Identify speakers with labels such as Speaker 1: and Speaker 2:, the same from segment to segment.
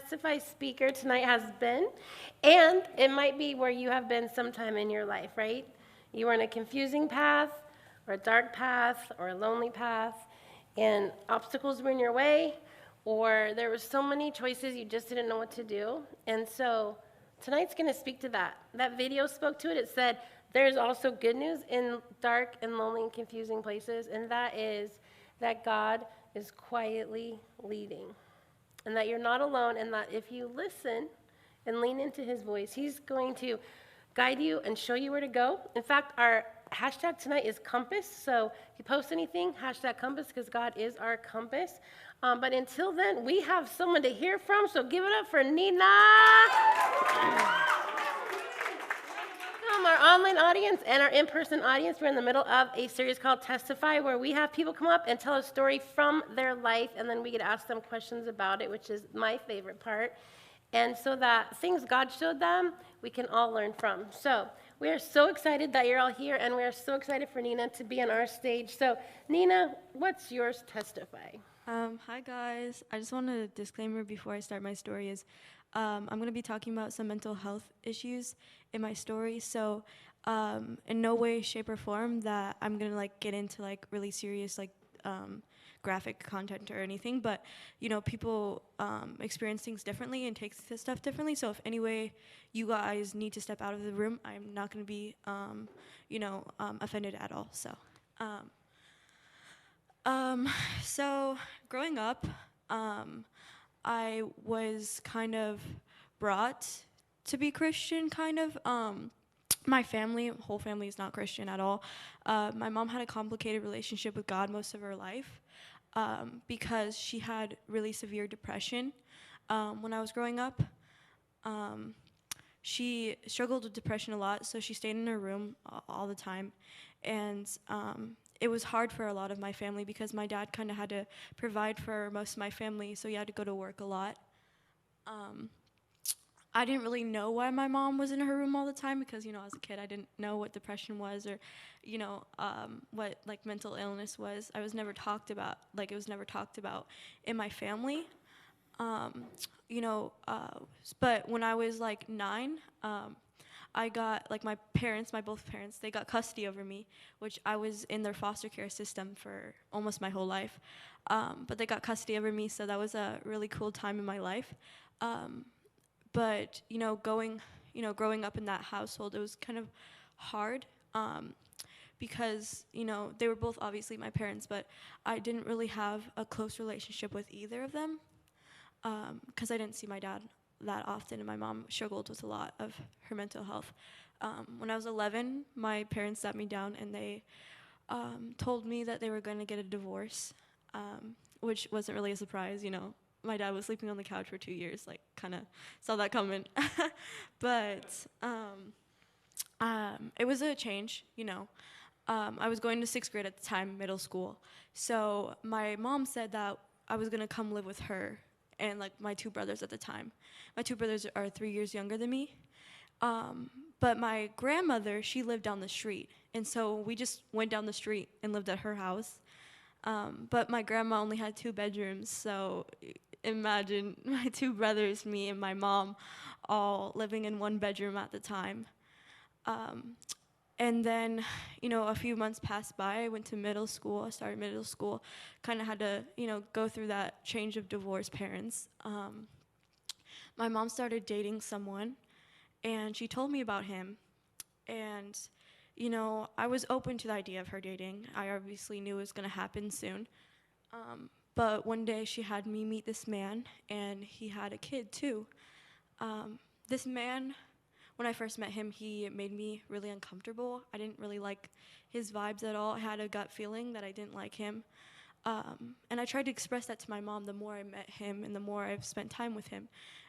Speaker 1: Testify speaker tonight has been, and it might be where you have been sometime in your life, right? You were in a confusing path, or a dark path, or a lonely path, and obstacles were in your way, or there were so many choices you just didn't know what to do. And so tonight's going to speak to that. That video spoke to it. It said there's also good news in dark and lonely and confusing places, and that is that God is quietly leading, and that you're not alone, and that if you listen and lean into his voice, he's going to guide you and show you where to go. In fact, our hashtag tonight is compass, so if you post anything, hashtag compass, because God is our compass. But until then, we have someone to hear from, so give it up for Nina. Our online audience and our in-person audience, we're in the middle of a series called Testify, where we have people come up and tell a story from their life, and then we get to ask them questions about it, which is my favorite part. And so that things God showed them, we can all learn from. So we are so excited that you're all here, and we are so excited for Nina to be on our stage. So Nina, what's yours? Testify.
Speaker 2: Hi guys. I just want a disclaimer before I start my story is I'm going to be talking about some mental health issues in my story. So in no way, shape, or form that I'm going to get into really serious graphic content or anything. But people experience things differently and take this stuff differently. So if any way you guys need to step out of the room, I'm not going to be offended at all. So growing up, I was kind of brought to be Christian, kind of. My whole family is not Christian at all. My mom had a complicated relationship with God most of her life because she had really severe depression when I was growing up. She struggled with depression a lot, so she stayed in her room all the time. And it was hard for a lot of my family because my dad kind of had to provide for most of my family, so he had to go to work a lot. I didn't really know why my mom was in her room all the time because, as a kid, I didn't know what depression was or, what mental illness was. I was never talked about, it was never talked about in my family. But when I was 9, I got, my both parents, they got custody over me, which I was in their foster care system for almost my whole life. But they got custody over me, so that was a really cool time in my life. But, growing up in that household, it was kind of hard because, they were both obviously my parents, but I didn't really have a close relationship with either of them because I didn't see my dad that often, and my mom struggled with a lot of her mental health. When I was 11, my parents sat me down and they told me that they were going to get a divorce, which wasn't really a surprise. My dad was sleeping on the couch for 2 years, kind of saw that coming. But it was a change, I was going to 6th grade at the time, middle school. So my mom said that I was going to come live with her and my 2 brothers at the time. My 2 brothers are 3 years younger than me. But my grandmother, she lived down the street. And so we just went down the street and lived at her house. But my grandma only had 2 bedrooms. So imagine my 2 brothers, me, and my mom all living in 1 bedroom at the time. And then, a few months passed by. I went to middle school. I started middle school. Kind of had to, go through that change of divorced parents. My mom started dating someone, and she told me about him. And, I was open to the idea of her dating. I obviously knew it was going to happen soon. But one day she had me meet this man, and he had a kid too. This man, when I first met him, he made me really uncomfortable. I didn't really like his vibes at all. I had a gut feeling that I didn't like him. And I tried to express that to my mom the more I met him and the more I've spent time with him.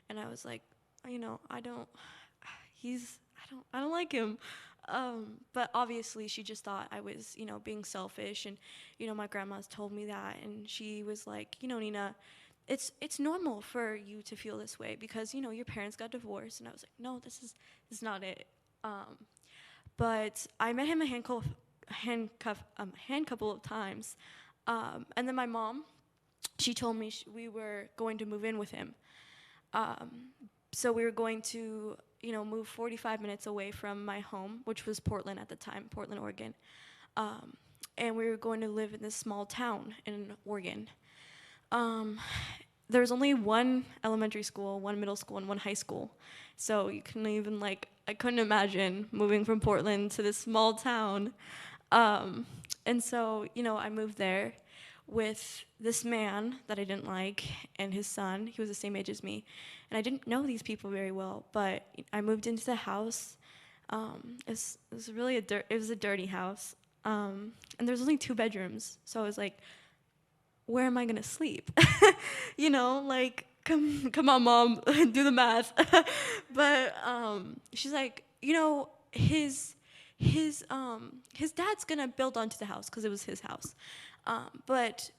Speaker 2: And I was like, I don't like him. But obviously she just thought I was, being selfish. And, my grandma's told me that. And she was like, Nina, it's normal for you to feel this way because, your parents got divorced. And I was like, no, this is not it. But I met him a couple of times. And then my mom, she told me we were going to move in with him. So we were going to, move 45 minutes away from my home, which was Portland at the time, Portland, Oregon. And we were going to live in this small town in Oregon. There was only one elementary school, one middle school, and one high school. So you couldn't even, I couldn't imagine moving from Portland to this small town. And so, I moved there with this man that I didn't like and his son. He was the same age as me. And I didn't know these people very well, but I moved into the house. It was really it was a dirty house. And there's only 2 bedrooms. So I was like, where am I gonna sleep? Come on, Mom, do the math. But she's like, his dad's gonna build onto the house because it was his house. But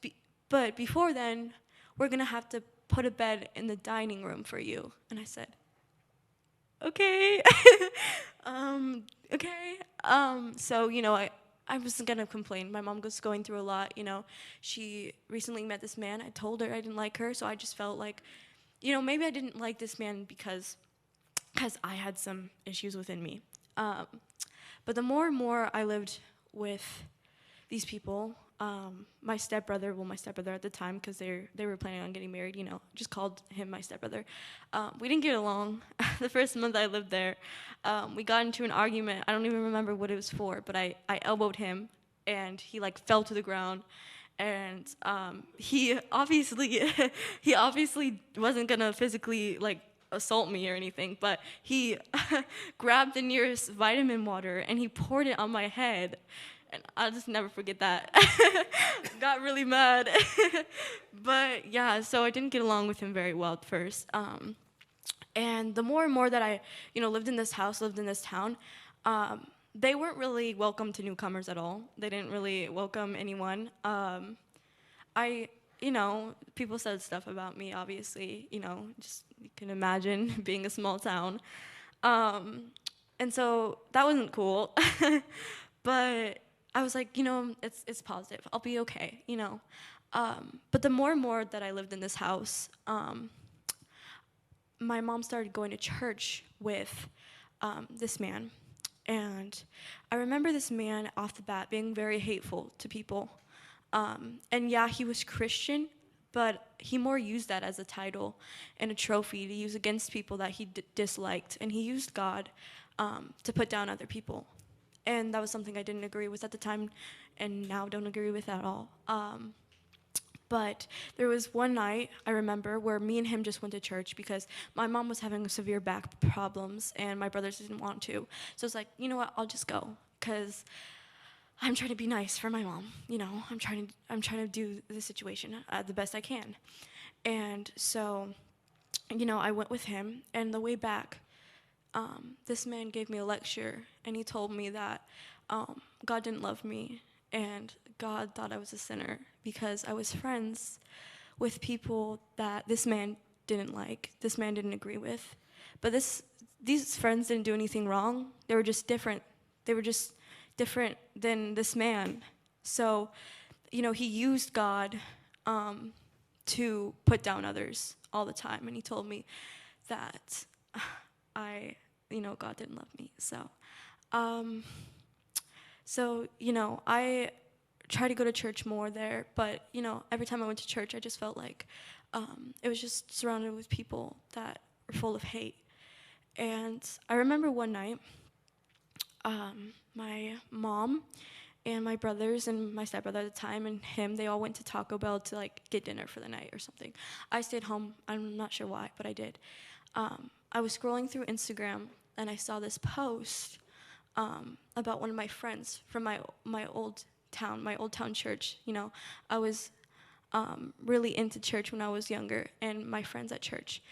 Speaker 2: before then, we're gonna have to put a bed in the dining room for you. And I said, okay, okay. So I wasn't gonna complain. My mom was going through a lot. She recently met this man. I told her I didn't like her, so I just felt like, maybe I didn't like this man because I had some issues within me. But the more and more I lived with these people, my stepbrother at the time, because they were planning on getting married, just called him my stepbrother. We didn't get along. The first month I lived there, we got into an argument. I don't even remember what it was for, but I elbowed him, and he fell to the ground. And he obviously wasn't gonna physically assault me or anything, but he grabbed the nearest vitamin water and he poured it on my head. And I'll just never forget that. Got really mad. But yeah, so I didn't get along with him very well at first. And the more and more that I, lived in this house, lived in this town, they weren't really welcome to newcomers at all. They didn't really welcome anyone. People said stuff about me, obviously, just you can imagine being a small town. And so that wasn't cool. But I was like, it's positive. I'll be okay, But the more and more that I lived in this house, my mom started going to church with this man. And I remember this man off the bat being very hateful to people. And yeah, he was Christian, but he more used that as a title and a trophy to use against people that he disliked. And he used God to put down other people. And that was something I didn't agree with at the time, and now don't agree with at all. But there was one night, I remember, where me and him just went to church because my mom was having severe back problems, and my brothers didn't want to. So I was like, you know what, I'll just go, because I'm trying to be nice for my mom. I'm trying to do the situation the best I can. And so, I went with him, and the way back, this man gave me a lecture, and he told me that God didn't love me, and God thought I was a sinner because I was friends with people that this man didn't like, this man didn't agree with. But these friends didn't do anything wrong. They were just different. They were just different than this man. So, he used God to put down others all the time, and he told me that God didn't love me. So, I tried to go to church more there, but, every time I went to church, I just felt like it was just surrounded with people that were full of hate. And I remember one night, my mom and my brothers and my stepbrother at the time and him, they all went to Taco Bell to, get dinner for the night or something. I stayed home. I'm not sure why, but I did. I was scrolling through Instagram, and I saw this post about one of my friends from my old town church. I was really into church when I was younger, and my friends at church.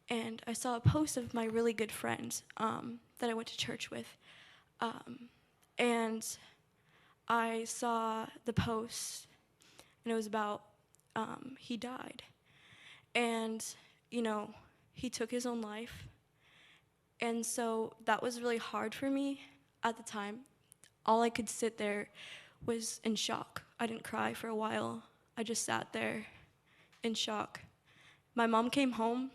Speaker 2: And I saw a post of my really good friend that I went to church with. And I saw the post, and it was about he died. And, he took his own life. And so that was really hard for me at the time. All I could sit there was in shock. I didn't cry for a while. I just sat there in shock. My mom came home,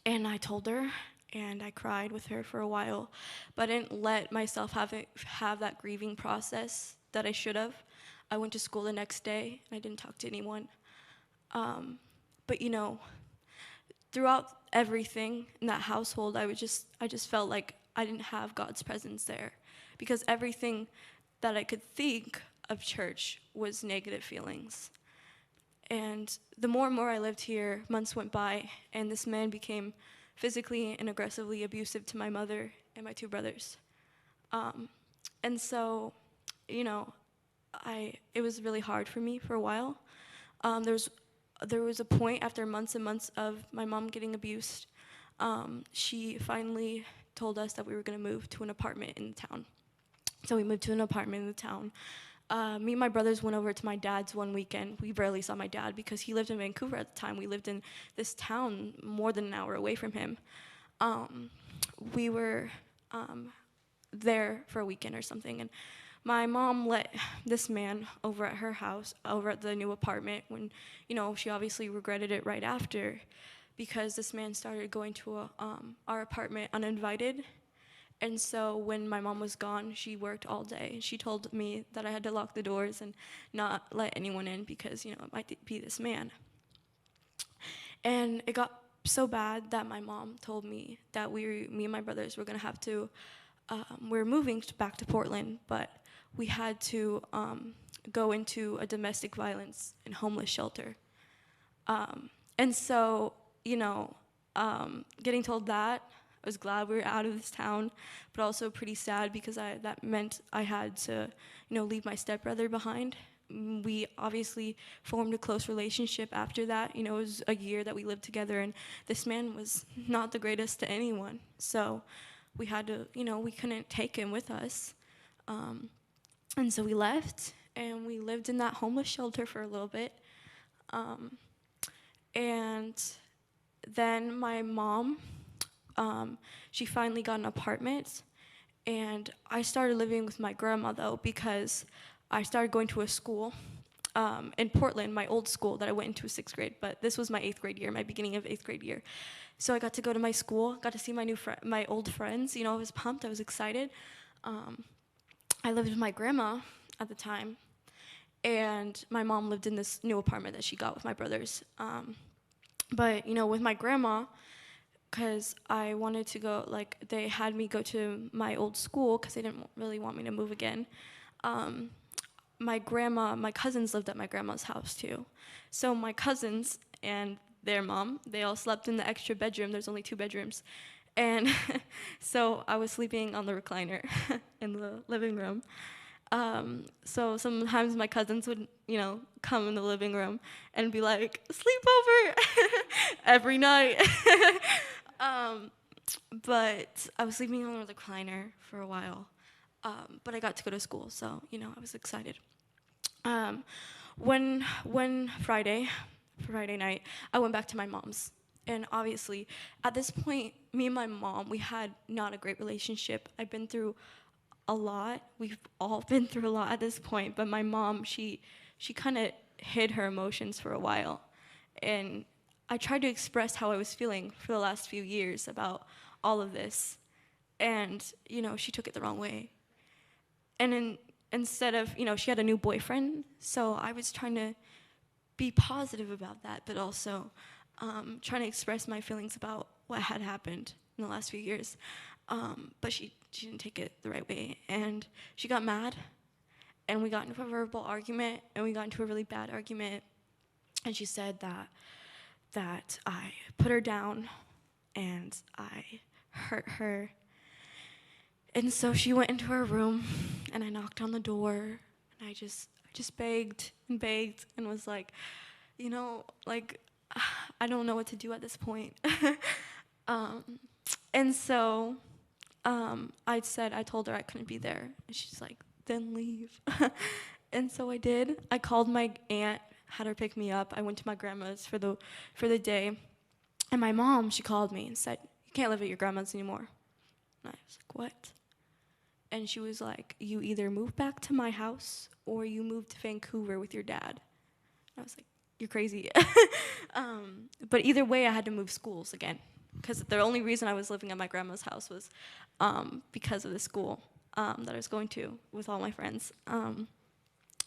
Speaker 2: And I told her, and I cried with her for a while, but I didn't let myself have that grieving process that I should have. I went to school the next day, and I didn't talk to anyone. But throughout everything in that household, I just felt like I didn't have God's presence there, because everything that I could think of church was negative feelings. And the more and more I lived here, months went by, and this man became physically and aggressively abusive to my mother and my 2 brothers. And so, it was really hard for me for a while. There was a point after months and months of my mom getting abused, she finally told us that we were going to move to an apartment in the town. So we moved to an apartment in the town. Me and my brothers went over to my dad's one weekend. We barely saw my dad because he lived in Vancouver at the time. We lived in this town more than an hour away from him. We were there for a weekend or something, and my mom let this man over at her house, over at the new apartment, when, she obviously regretted it right after, because this man started going to our apartment uninvited. And so when my mom was gone, she worked all day. She told me that I had to lock the doors and not let anyone in because, it might be this man. And it got so bad that my mom told me that me and my brothers were going to have to, we were moving back to Portland, but we had to go into a domestic violence and homeless shelter. And so, getting told that, I was glad we were out of this town, but also pretty sad because that meant I had to, leave my stepbrother behind. We obviously formed a close relationship after that. It was a year that we lived together, and this man was not the greatest to anyone. So we had to, we couldn't take him with us. And so we left, and we lived in that homeless shelter for a little bit. And then my mom, she finally got an apartment, and I started living with my grandma, though, because I started going to a school in Portland, my old school that I went into 6th grade, but this was my 8th grade year, my beginning of 8th grade year. So I got to go to my school, got to see my old friends. I was pumped, I was excited. I lived with my grandma at the time, and my mom lived in this new apartment that she got with my brothers. But, with my grandma, because I wanted to go, they had me go to my old school because they didn't really want me to move again. My cousins lived at my grandma's house too. So my cousins and their mom, they all slept in the extra bedroom. There's only 2 bedrooms. And so I was sleeping on the recliner in the living room. So sometimes my cousins would, come in the living room and be like, sleepover every night. But I was sleeping on the recliner for a while. But I got to go to school, so, I was excited. When Friday night, I went back to my mom's. And obviously, at this point, me and my mom, we had not a great relationship. I've been through a lot. We've all been through a lot at this point. But my mom, she kind of hid her emotions for a while. And I tried to express how I was feeling for the last few years about all of this. And, she took it the wrong way. And instead of, she had a new boyfriend. So I was trying to be positive about that, but also trying to express my feelings about what had happened in the last few years. But she didn't take it the right way. And she got mad, and we got into a verbal argument, and we got into a really bad argument. And she said that I put her down, and I hurt her. And so she went into her room, and I knocked on the door, and I just begged and begged and was like, I don't know what to do at this point. And so I told her I couldn't be there. And she's like, then leave. And so I did. I called my aunt, had her pick me up. I went to my grandma's for the day. And my mom, she called me and said, you can't live at your grandma's anymore. And I was like, what? And she was like, you either move back to my house or you move to Vancouver with your dad. And I was like, you're crazy. But either way, I had to move schools again. because the only reason I was living at my grandma's house was because of the school that I was going to with all my friends.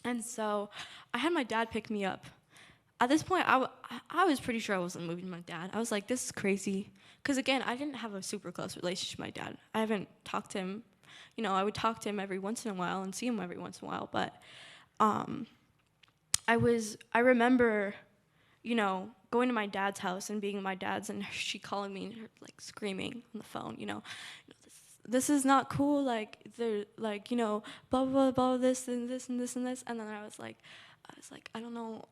Speaker 2: And so I had my dad pick me up. At this point, I was pretty sure I wasn't moving with my dad. I was like, this is crazy. Because again, I didn't have a super close relationship with my dad. I haven't talked to him. You know, I would talk to him every once in a while and see him every once in a while. But I remember, you know, going to my dad's house and being at my dad's and she calling me and her, like, screaming on the phone, you know, this is not cool, like, they're, like, you know, blah, blah, blah, this and this and this and this. And then I was like, I don't know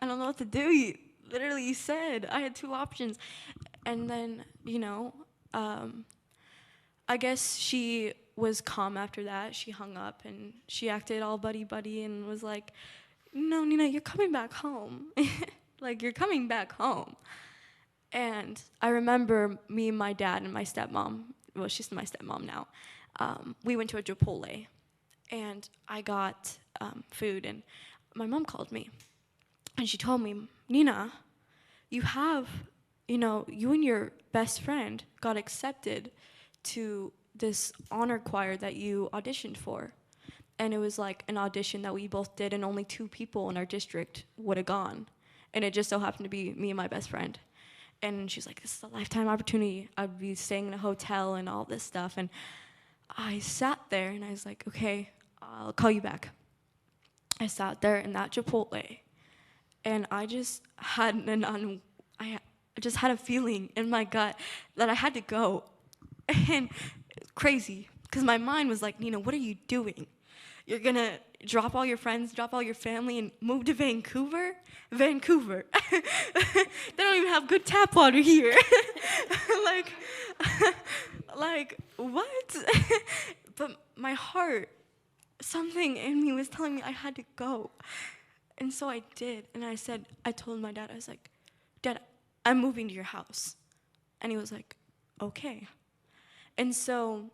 Speaker 2: what to do. You said I had two options. And then, you know, I guess she was calm after that. She hung up and she acted all buddy-buddy and was like, no, Nina, you're coming back home. Like, you're coming back home. And I remember me and my dad and my stepmom, well, she's my stepmom now, we went to a Chipotle. And I got food, and my mom called me. And she told me, Nina, you have, you know, you and your best friend got accepted to this honor choir that you auditioned for. And it was like an audition that we both did, and only 2 people in our district would have gone. And it just so happened to be me and my best friend. And she's like, this is a lifetime opportunity. I'd be staying in a hotel and all this stuff. And I sat there and I was like, okay, I'll call you back. I sat there in that Chipotle, and I just had I just had a feeling in my gut that I had to go. And crazy, because my mind was like, Nina, what are you doing? You're gonna drop all your friends, drop all your family, and move to Vancouver? Vancouver. They don't even have good tap water here. like, what? But my heart, something in me was telling me I had to go. And so I did. And I told my dad, I was like, Dad, I'm moving to your house. And he was like, okay. And so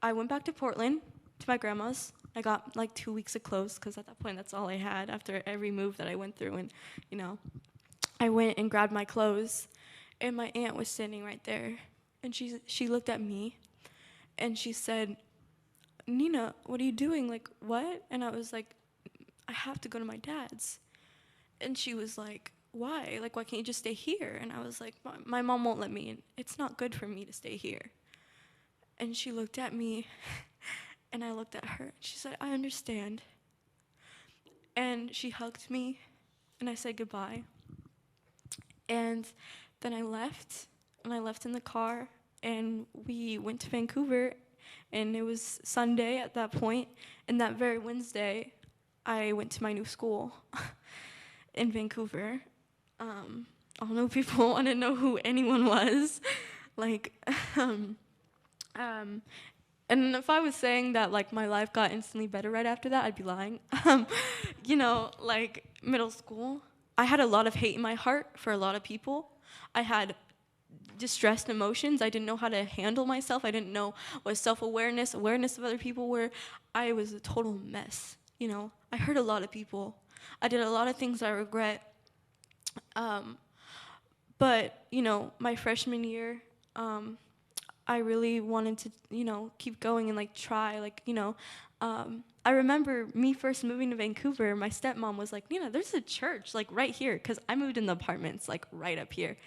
Speaker 2: I went back to Portland, to my grandma's. I got like 2 weeks of clothes, because at that point, that's all I had after every move that I went through. And, you know, I went and grabbed my clothes, and my aunt was standing right there. And she looked at me, and she said, Nina, what are you doing? Like, what? And I was like, I have to go to my dad's. And she was like, why? Like, why can't you just stay here? And I was like, my mom won't let me, and it's not good for me to stay here. And she looked at me, and I looked at her, and she said, I understand. And she hugged me, and I said goodbye. And then I left in the car, and we went to Vancouver, and it was Sunday at that point, and that very Wednesday, I went to my new school in Vancouver. All new people want to know who anyone was. Like, and if I was saying that, like, my life got instantly better right after that, I'd be lying. You know, like, middle school, I had a lot of hate in my heart for a lot of people. I had distressed emotions. I didn't know how to handle myself. I didn't know what self-awareness, awareness of other people were. I was a total mess, you know. I hurt a lot of people. I did a lot of things I regret. But, you know, my freshman year, I really wanted to, you know, keep going and, like, try, like, you know. I remember me first moving to Vancouver, my stepmom was like, Nina, there's a church, like, right here, because I moved in the apartments, like, right up here.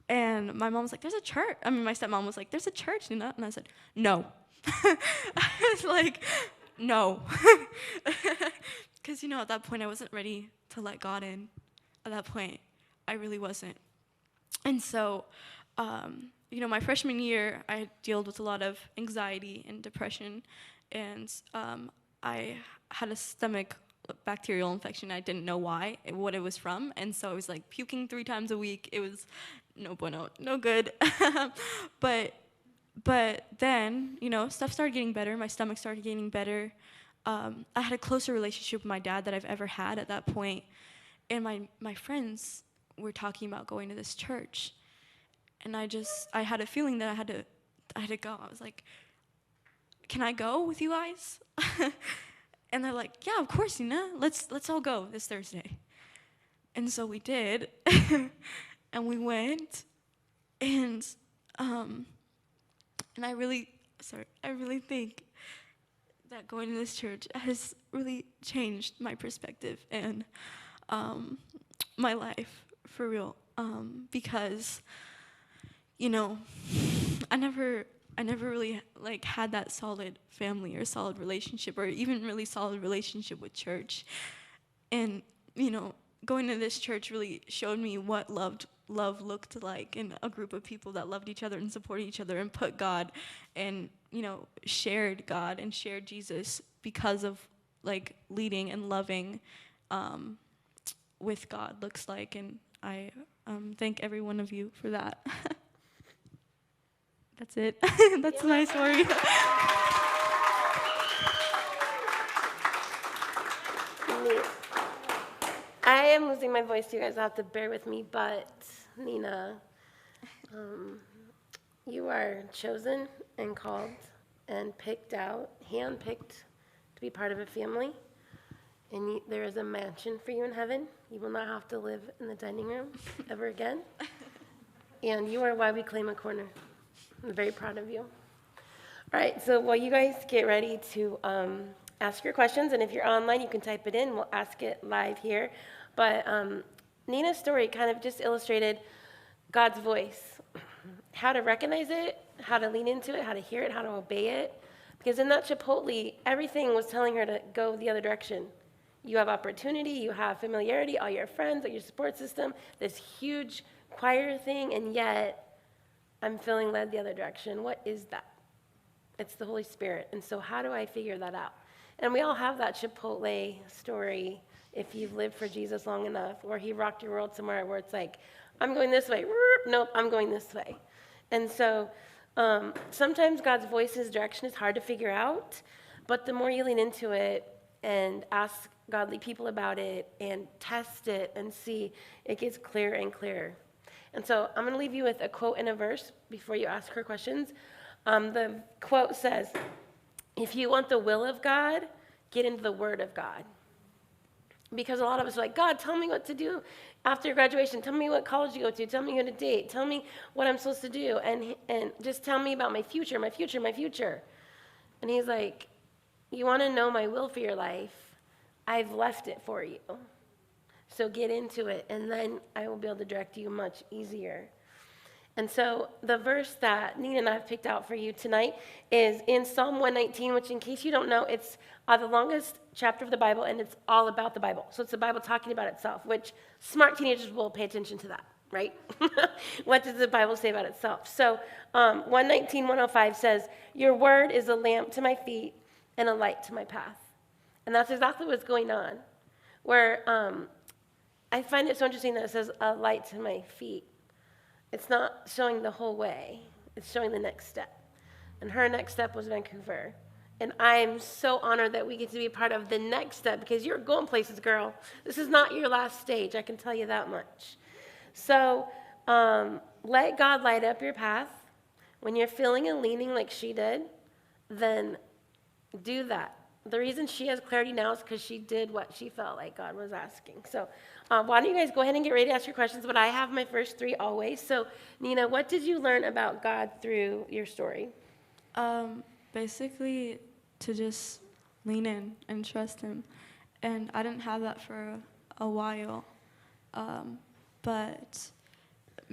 Speaker 2: And my mom was like, there's a church. I mean, my stepmom was like, there's a church, Nina. And I said, no. I was like, no. Because, you know, at that point, I wasn't ready to let God in. At that point, I really wasn't. And so, you know, my freshman year, I dealt with a lot of anxiety and depression, and I had a stomach bacterial infection. I didn't know why, what it was from, and so I was like puking 3 times a week. It was no bueno, no good. But then, you know, stuff started getting better. My stomach started getting better. I had a closer relationship with my dad that I've ever had at that point, and my friends were talking about going to this church. And I had a feeling that I had to go. I was like, can I go with you guys? And they're like, yeah, of course, Nina. Let's all go this Thursday. And so we did. And we went. And I really think that going to this church has really changed my perspective and my life for real. Because, you know, I never really like had that solid family or solid relationship or even really solid relationship with church. And, you know, going to this church really showed me what love looked like in a group of people that loved each other and supported each other and put God and, you know, shared God and shared Jesus because of like leading and loving with God looks like. And I thank every one of you for that. That's it. That's my story.
Speaker 1: I am losing my voice, you guys have to bear with me, but Nina, you are chosen and called and picked out, handpicked to be part of a family. And there is a mansion for you in heaven. You will not have to live in the dining room ever again. And you are why we claim a corner. I'm very proud of you. All right, so while you guys get ready to ask your questions, and if you're online, you can type it in. We'll ask it live here. But Nina's story kind of just illustrated God's voice, how to recognize it, how to lean into it, how to hear it, how to obey it. Because in that Chipotle, everything was telling her to go the other direction. You have opportunity, you have familiarity, all your friends, all your support system, this huge choir thing, and yet I'm feeling led the other direction. What is that? It's the Holy Spirit. And so how do I figure that out? And we all have that Chipotle story if you've lived for Jesus long enough, where he rocked your world somewhere where it's like, I'm going this way. Nope, I'm going this way. And so sometimes God's voice, his direction is hard to figure out, but the more you lean into it and ask godly people about it and test it and see, it gets clearer and clearer. And so I'm going to leave you with a quote and a verse before you ask her questions. The quote says, if you want the will of God, get into the Word of God. Because a lot of us are like, God, tell me what to do after graduation. Tell me what college to go to. Tell me who to date. Tell me what I'm supposed to do. And just tell me about my future, my future, my future. And he's like, you want to know my will for your life? I've left it for you. So get into it, and then I will be able to direct you much easier. And so the verse that Nina and I have picked out for you tonight is in Psalm 119, which in case you don't know, it's the longest chapter of the Bible, and it's all about the Bible. So it's the Bible talking about itself, which smart teenagers will pay attention to that, right? What does the Bible say about itself? So 119, 105 says, your word is a lamp to my feet and a light to my path. And that's exactly what's going on, where I find it so interesting that it says a light to my feet. It's not showing the whole way. It's showing the next step. And her next step was Vancouver. And I'm so honored that we get to be a part of the next step, because you're going places, girl. This is not your last stage, I can tell you that much. So let God light up your path. When you're feeling and leaning like she did, then do that. The reason she has clarity now is because she did what she felt like God was asking. So why don't you guys go ahead and get ready to ask your questions, but I have my first three always. So Nina, what did you learn about God through your story?
Speaker 2: Basically to just lean in and trust him. And I didn't have that for a while, but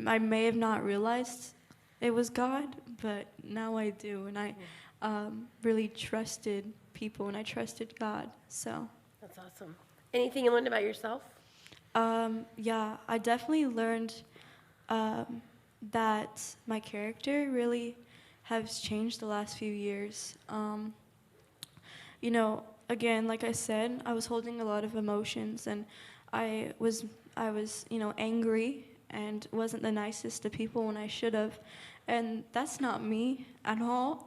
Speaker 2: I may have not realized it was God, but now I do. And I really trusted people, and I trusted God. So
Speaker 1: that's awesome. Anything you learned about yourself?
Speaker 2: Yeah, I definitely learned that my character really has changed the last few years. You know, again, like I said, I was holding a lot of emotions, and I was, you know, angry and wasn't the nicest to people when I should have, and that's not me at all.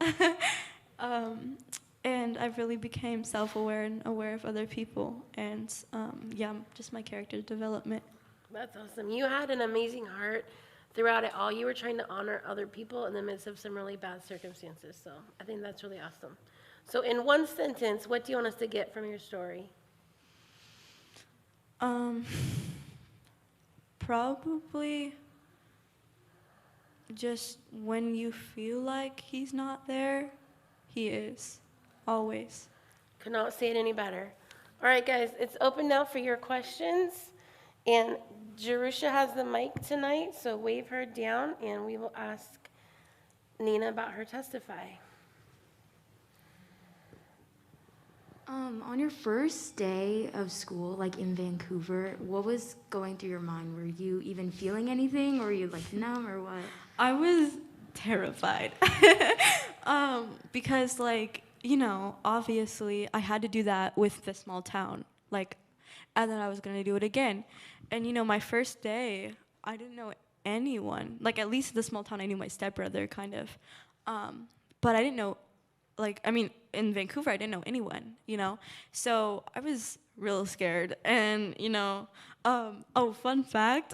Speaker 2: And I really became self-aware and aware of other people, and yeah, just my character development.
Speaker 1: That's awesome. You had an amazing heart throughout it all. You were trying to honor other people in the midst of some really bad circumstances, so I think that's really awesome. So in one sentence, what do you want us to get from your story?
Speaker 2: Probably just when you feel like he's not there, he is, always.
Speaker 1: Could not say it any better. All right, guys, it's open now for your questions. And Jerusha has the mic tonight, so wave her down, and we will ask Nina about her Testify.
Speaker 3: On your first day of school, like in Vancouver, what was going through your mind? Were you even feeling anything, or were you like numb, or what?
Speaker 2: I was terrified. Because, like, obviously I had to do that with the small town. Like, and then I was going to do it again. And, my first day, I didn't know anyone. Like, at least in the small town, I knew my stepbrother, kind of. But I didn't know, in Vancouver, I didn't know anyone, So I was real scared. And, fun fact,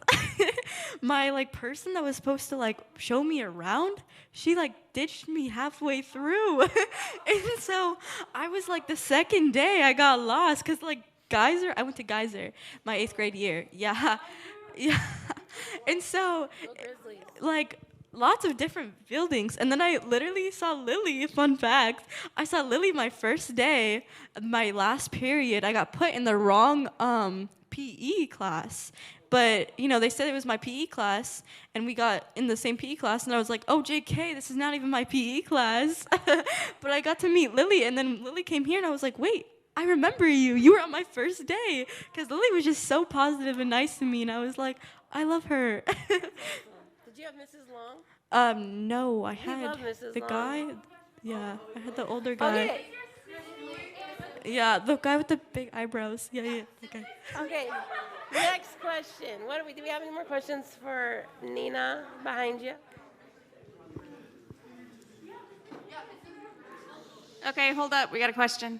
Speaker 2: my, person that was supposed to, show me around, she, ditched me halfway through. And so I was, the second day I got lost because, I went to Geyser my 8th grade year. Yeah. Yeah. And so, lots of different buildings. And then I literally saw Lily, fun fact. I saw Lily my first day, my last period. I got put in the wrong PE class. But, they said it was my PE class, and we got in the same PE class, and I was like, oh, JK, this is not even my PE class. But I got to meet Lily, and then Lily came here, and I was like, wait, I remember you. You were on my first day. Because Lily was just so positive and nice to me, and I was like, I love her.
Speaker 1: Did you have Mrs. Long?
Speaker 2: No, I had
Speaker 1: love Mrs.
Speaker 2: the
Speaker 1: Long.
Speaker 2: guy. Yeah, I had the older guy.
Speaker 1: Okay.
Speaker 2: Yeah, the guy with the big eyebrows. Yeah, that guy.
Speaker 1: Okay. Next question. Do we have any more questions for Nina behind you?
Speaker 4: Okay, hold up. We got a question.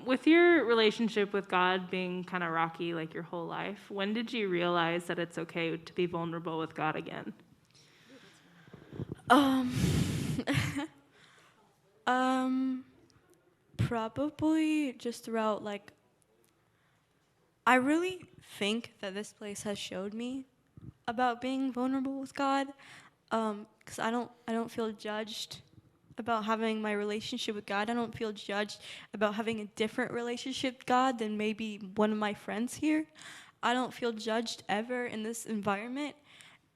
Speaker 5: With your relationship with God being kind of rocky your whole life, when did you realize that it's okay to be vulnerable with God again?
Speaker 2: Probably just throughout I really think that this place has showed me about being vulnerable with God, because I don't feel judged about having my relationship with God. I don't feel judged about having a different relationship with God than maybe one of my friends here. I don't feel judged ever in this environment,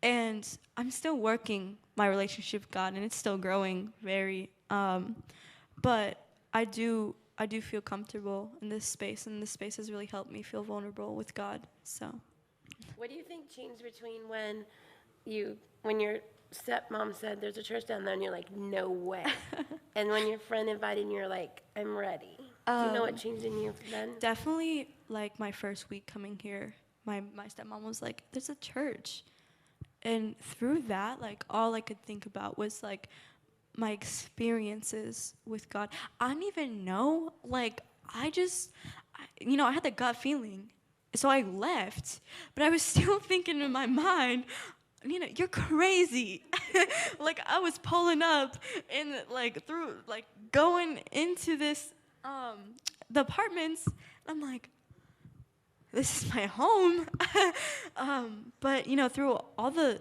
Speaker 2: and I'm still working my relationship with God, and it's still growing very. But I do feel comfortable in this space, and this space has really helped me feel vulnerable with God. So,
Speaker 1: What do you think changed between when your stepmom said there's a church down there and you're like, no way, and when your friend invited and you're like, I'm ready? Do you know what changed in you then?
Speaker 2: definitely my first week coming here, my stepmom was like, there's a church. And through that, all I could think about was my experiences with God. I didn't even know, I had the gut feeling. So I left, but I was still thinking in my mind, you're crazy. I was pulling up and through, going into this, the apartments. I'm like, this is my home. But, through all the,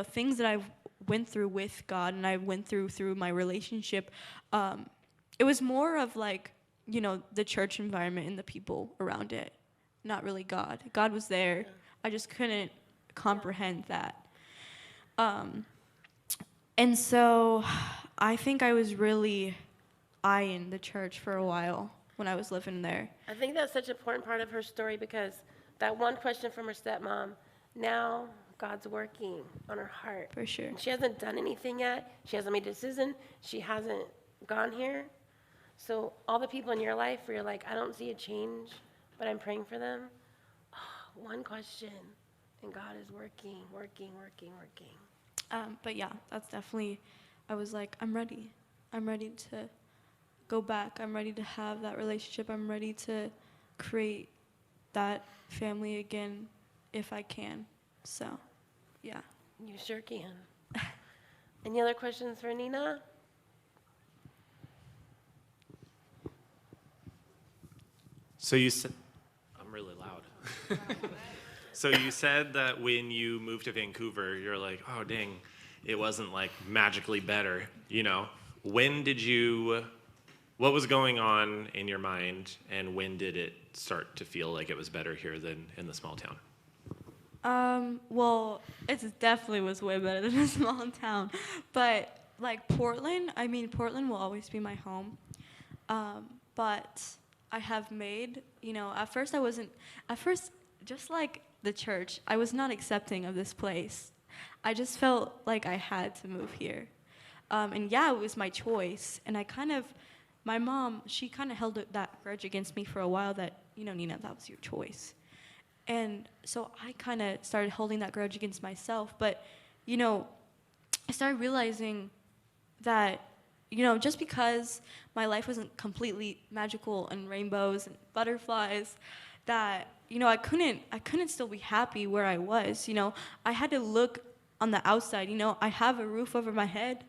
Speaker 2: things that I've went through with God and I went through my relationship, it was more of the church environment and the people around it, not really God. God was there. I just couldn't comprehend that. And so I think I was really eyeing the church for a while when I was living there.
Speaker 1: I think that's such an important part of her story, because that one question from her stepmom, now God's working on her heart.
Speaker 2: For sure.
Speaker 1: She hasn't done anything yet. She hasn't made a decision. She hasn't gone here. So all the people in your life where you're like, I don't see a change, but I'm praying for them. Oh, one question, and God is working.
Speaker 2: But yeah, that's definitely, I was like, I'm ready. I'm ready to go back. I'm ready to have that relationship. I'm ready to create that family again if I can. So, yeah.
Speaker 1: You sure can. Any other questions for Nina?
Speaker 6: So you said, I'm really loud. So you said that when you moved to Vancouver, you're like, oh, dang, it wasn't like magically better, you know. What was going on in your mind, and when did it start to feel like it was better here than in the small town?
Speaker 2: Well, it definitely was way better than a small town. But like Portland, I mean, Portland will always be my home. But I have made, at first, just like the church, I was not accepting of this place. I just felt like I had to move here. And yeah, it was my choice. And my mom, she kind of held that grudge against me for a while that, Nina, that was your choice. And so I kind of started holding that grudge against myself. But, I started realizing that, just because my life wasn't completely magical and rainbows and butterflies, that, I couldn't still be happy where I was. I had to look on the outside. I have a roof over my head.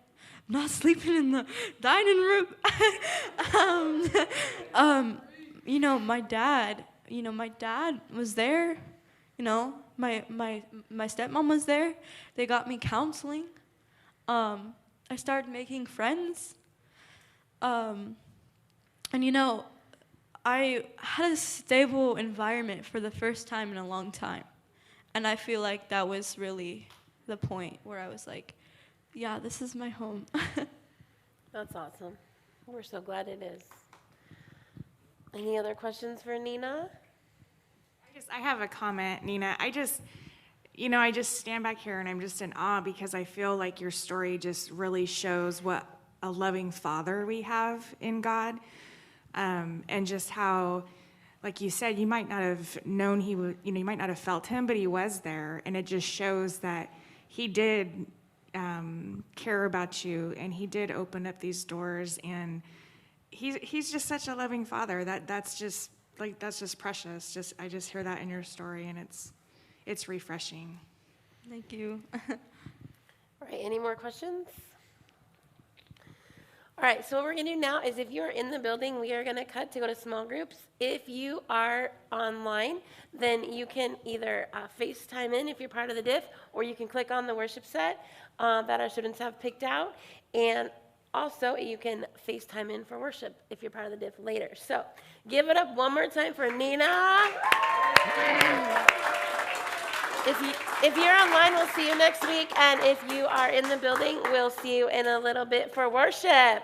Speaker 2: I'm not sleeping in the dining room. My dad was there. My stepmom was there. They got me counseling. I started making friends. And I had a stable environment for the first time in a long time. And I feel like that was really the point where I was like, yeah, this is my home.
Speaker 1: That's awesome. We're so glad it is. Any other questions for Nina?
Speaker 4: I have a comment, Nina. I just stand back here and I'm just in awe because I feel like your story just really shows what a loving father we have in God. And just how, like you said, you might not have known he would, you might not have felt him, but he was there. And it just shows that he did care about you, and he did open up these doors, and he's just such a loving father. That's just precious. I just hear that in your story, and it's refreshing.
Speaker 2: Thank you.
Speaker 1: All right, any more questions? All right, so what we're going to do now is if you're in the building, we are going to cut to go to small groups. If you are online, then you can either FaceTime in if you're part of the Diff, or you can click on the worship set that our students have picked out. And also, you can FaceTime in for worship if you're part of the Diff later. So give it up one more time for Nina. If you're online, we'll see you next week. And if you are in the building, we'll see you in a little bit for worship.